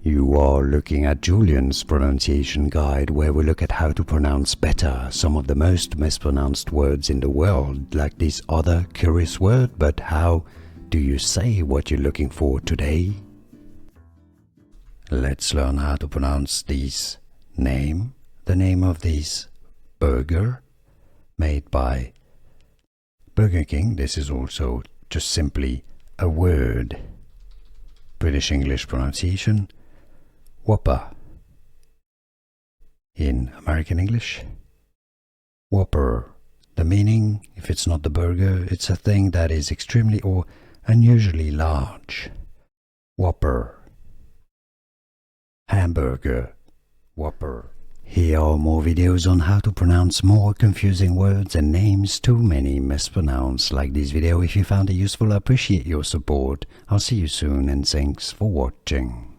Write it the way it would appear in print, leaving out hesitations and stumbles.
You are looking at Julian's pronunciation guide, where we look at how to pronounce better some of the most mispronounced words in the world, like this other curious word. But how do you say what you're looking for today? Let's learn how to pronounce this name, the name of this burger made by Burger King. This is also just simply a word. British English pronunciation, Whopper. In American English, Whopper. The meaning, if it's not the burger, it's a thing that is extremely or unusually large. Whopper. Hamburger. Whopper. Here are more videos on how to pronounce more confusing words and names too many mispronounced. Like this video if you found it useful. I appreciate your support. I'll see you soon and thanks for watching.